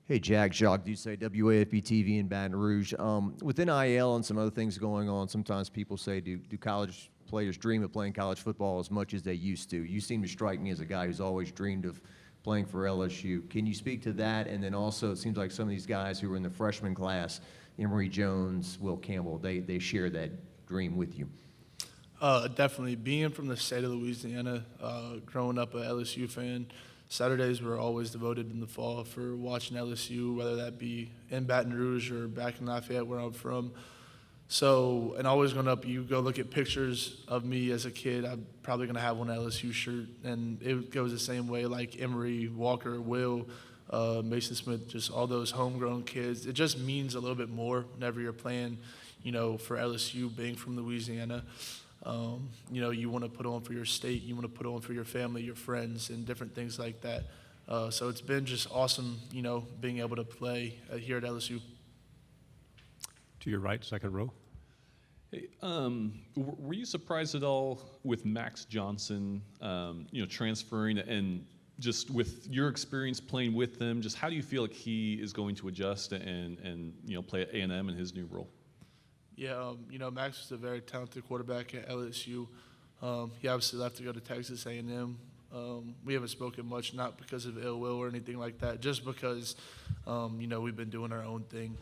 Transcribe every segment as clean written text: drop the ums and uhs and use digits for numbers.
Hey, Jack, Jacques Doucet, WAFB TV in Baton Rouge. With NIL and some other things going on, sometimes people say, do college players dream of playing college football as much as they used to? You seem to strike me as a guy who's always dreamed of playing for LSU. Can you speak to that? And then also, it seems like some of these guys who were in the freshman class, Emory Jones, Will Campbell, they share that dream with you. Definitely. Being from the state of Louisiana, growing up a LSU fan, Saturdays were always devoted in the fall for watching LSU, whether that be in Baton Rouge or back in Lafayette where I'm from. So, and always growing up, you go look at pictures of me as a kid, I'm probably going to have one LSU shirt. And it goes the same way, like Emory, Walker, Will, Mason Smith, just all those homegrown kids. It just means a little bit more whenever you're playing, for LSU, being from Louisiana. You want to put on for your state, you want to put on for your family, your friends, and different things like that. So it's been just awesome, being able to play here at LSU. To your right, second row. Hey, were you surprised at all with Max Johnson, transferring, and just with your experience playing with them, just how do you feel like he is going to adjust and play at A&M in his new role? Yeah, Max is a very talented quarterback at LSU. He obviously left to go to Texas A&M. We haven't spoken much, not because of ill will or anything like that, just because, we've been doing our own thing.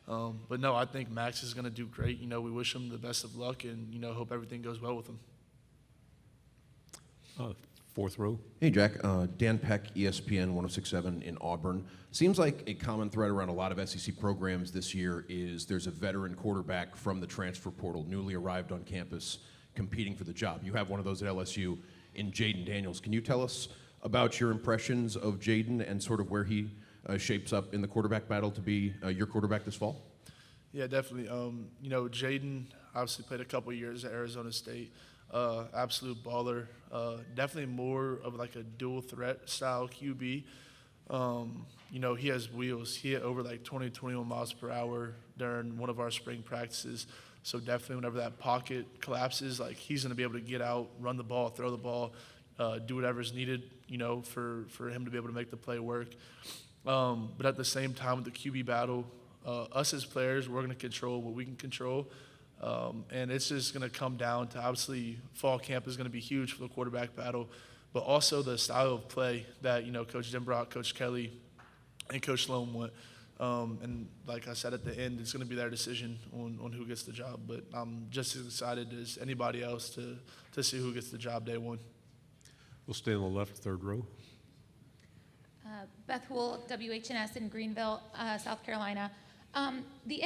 But no, I think Max is going to do great. We wish him the best of luck and, hope everything goes well with him. Fourth row. Hey, Jack. Dan Peck, ESPN 1067 in Auburn. Seems like a common thread around a lot of SEC programs this year is there's a veteran quarterback from the transfer portal, newly arrived on campus, competing for the job. You have one of those at LSU in Jaden Daniels. Can you tell us about your impressions of Jaden and sort of where he shapes up in the quarterback battle to be your quarterback this fall? Yeah, definitely. Jaden obviously played a couple years at Arizona State. Absolute baller. Definitely more of like a dual threat style QB. He has wheels. He hit over like 20, 21 miles per hour during one of our spring practices. So definitely whenever that pocket collapses, like he's going to be able to get out, run the ball, throw the ball, do whatever's needed, for him to be able to make the play work. But at the same time with the QB battle, us as players, we're going to control what we can control. And it's just going to come down to, obviously, fall camp is going to be huge for the quarterback battle, but also the style of play that, Coach Denbrock, Coach Kelly, and Coach Sloan want. And like I said at the end, it's going to be their decision on who gets the job. But I'm just as excited as anybody else to see who gets the job day one. We'll stay on the left, third row. Beth Wool, WHNS in Greenville, South Carolina. The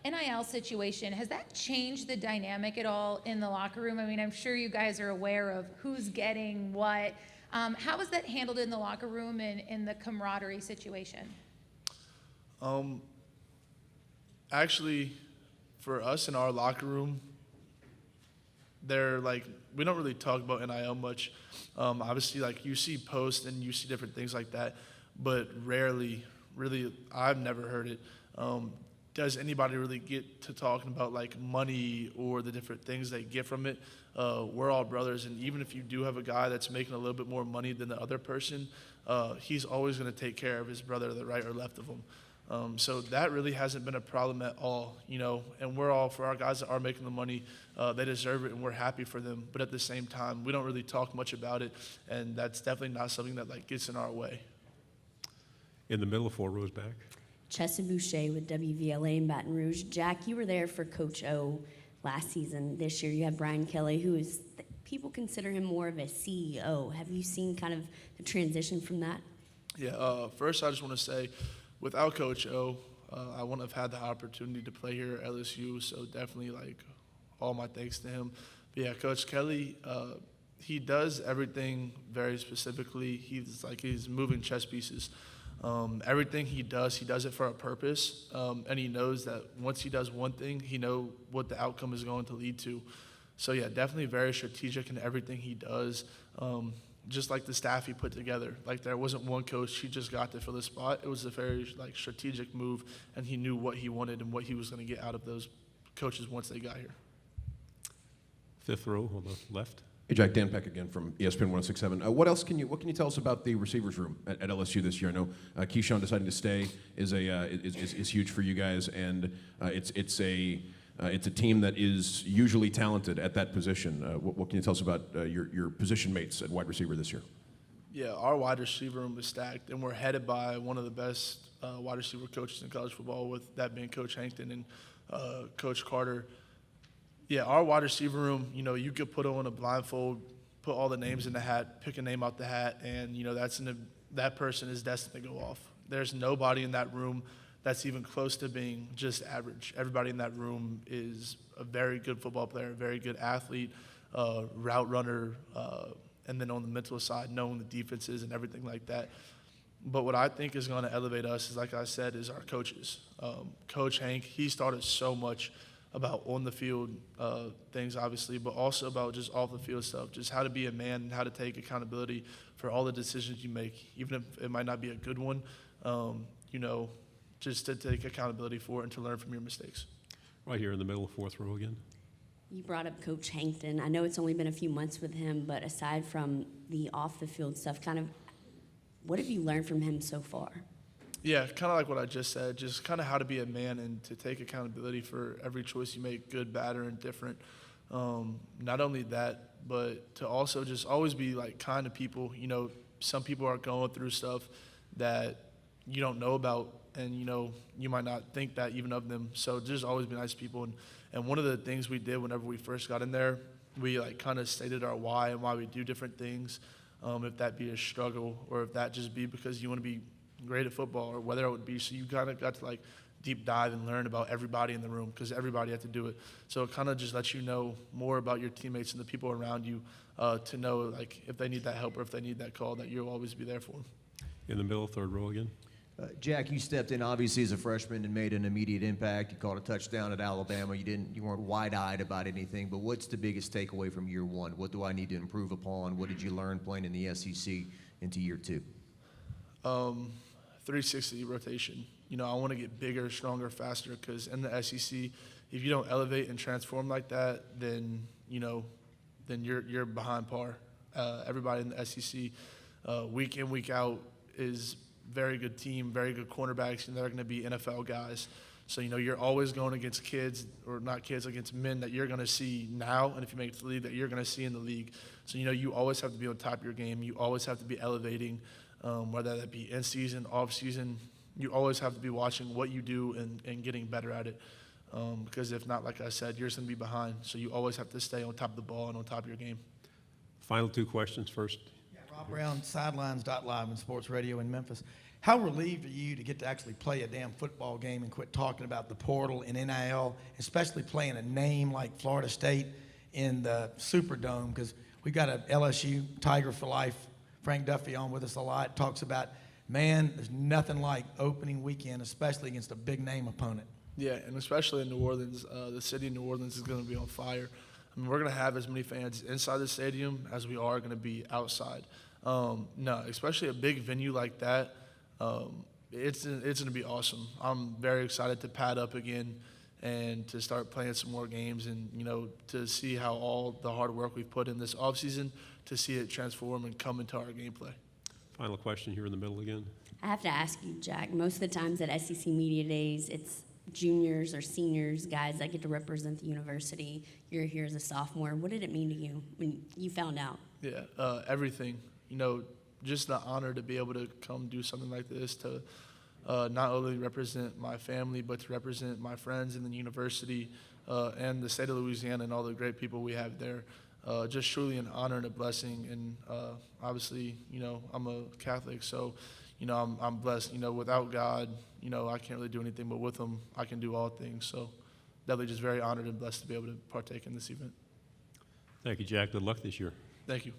NIL situation, has that changed the dynamic at all in the locker room? I mean, I'm sure you guys are aware of who's getting what. How is that handled in the locker room and in the camaraderie situation? Actually, for us in our locker room, we don't really talk about NIL much. Obviously, you see posts and you see different things like that, but rarely, really, I've never heard it. Does anybody really get to talking about money or the different things they get from it? We're all brothers, and even if you do have a guy that's making a little bit more money than the other person, he's always going to take care of his brother to the right or left of him. So that really hasn't been a problem at all, and we're all, for our guys that are making the money, they deserve it and we're happy for them. But at the same time, we don't really talk much about it, and that's definitely not something that gets in our way. In the middle, 4 rows back. Chesson Boucher with WVLA in Baton Rouge. Jack, you were there for Coach O last season. This year you have Brian Kelly, who is, people consider him more of a CEO. Have you seen kind of the transition from that? Yeah, first I just want to say, without Coach O, I wouldn't have had the opportunity to play here at LSU, so definitely all my thanks to him. But yeah, Coach Kelly, he does everything very specifically. He's moving chess pieces. Everything he does it for a purpose, and he knows that once he does one thing, he knows what the outcome is going to lead to. So yeah, definitely very strategic in everything he does. Just like the staff he put together, there wasn't one coach he just got to fill the spot. It was a very strategic move, and he knew what he wanted and what he was going to get out of those coaches once they got here. Fifth row on the left. Hey, Jack, Dan Peck again from ESPN 1067. What can you tell us about the receivers room at LSU this year? I know Keyshawn deciding to stay is huge for you guys, and it's a team that is usually talented at that position. What can you tell us about your position mates at wide receiver this year? Yeah, our wide receiver room is stacked, and we're headed by one of the best wide receiver coaches in college football, with that being Coach Hankton and Coach Carter. Yeah, our wide receiver room, you could put on a blindfold, put all the names in the hat, pick a name out the hat, and, that person is destined to go off. There's nobody in that room that's even close to being just average. Everybody in that room is a very good football player, a very good athlete, route runner, and then on the mental side, knowing the defenses and everything like that. But what I think is going to elevate us is, like I said, is our coaches. Coach Hank, he started so much about on the field things, obviously, but also about just off the field stuff, just how to be a man and how to take accountability for all the decisions you make, even if it might not be a good one, just to take accountability for it and to learn from your mistakes. Right here in the middle, fourth row again. You brought up Coach Hankton. I know it's only been a few months with him, but aside from the off-the-field stuff, what have you learned from him so far? Yeah, kind of like what I just said, just kind of how to be a man and to take accountability for every choice you make, good, bad, or indifferent. Not only that, but to also just always be kind to people. Some people are going through stuff that you don't know about, and you might not think that even of them. So just always be nice to people. And one of the things we did whenever we first got in there, we kind of stated our why and why we do different things. If that be a struggle, or if that just be because you want to be great at football, or whether it would be so you kind of got to deep dive and learn about everybody in the room, because everybody had to do it. So it kind of just lets you know more about your teammates and the people around you, to know if they need that help or if they need that call, that you'll always be there for them. In the middle, third row again. Jack, you stepped in obviously as a freshman and made an immediate impact. You caught a touchdown at Alabama. You weren't wide-eyed about anything, but what's the biggest takeaway from year one? What do I need to improve upon? What did you learn playing in the SEC into year two? 360 rotation. I want to get bigger, stronger, faster, because in the SEC, if you don't elevate and transform like that, then you're behind par. Everybody in the SEC, week in, week out, is very good team, very good cornerbacks, and they're going to be NFL guys. So, you're always going against kids, or not kids, against men that you're going to see now, and if you make it to the league, that you're going to see in the league. So, you always have to be on top of your game. You always have to be elevating, whether that be in season, off season. You always have to be watching what you do and getting better at it. Because if not, like I said, you're just going to be behind. So you always have to stay on top of the ball and on top of your game. Final two questions first. Yeah, Rob Brown, Sidelines.live in sports radio in Memphis. How relieved are you to get to actually play a damn football game and quit talking about the portal and NIL, especially playing a name like Florida State in the Superdome? Because we got a LSU Tiger for life, Frank Duffy, on with us a lot, talks about, man, there's nothing like opening weekend, especially against a big-name opponent. Yeah, and especially in New Orleans, the city of New Orleans is going to be on fire. I mean, we're going to have as many fans inside the stadium as we are going to be outside. No, especially a big venue like that, it's going to be awesome. I'm very excited to pad up again and to start playing some more games, and to see how all the hard work we've put in this offseason, to see it transform and come into our gameplay. Final question here in the middle again. I have to ask you, Jack, most of the times at SEC Media Days, it's juniors or seniors, guys that get to represent the university. You're here as a sophomore. What did it mean to you when you found out? Yeah, everything. Just the honor to be able to come do something like this, to not only represent my family, but to represent my friends in the university and the state of Louisiana and all the great people we have there. Just truly an honor and a blessing. And obviously, I'm a Catholic, so, I'm blessed. Without God, I can't really do anything, but with him, I can do all things. So definitely just very honored and blessed to be able to partake in this event. Thank you, Jack. Good luck this year. Thank you.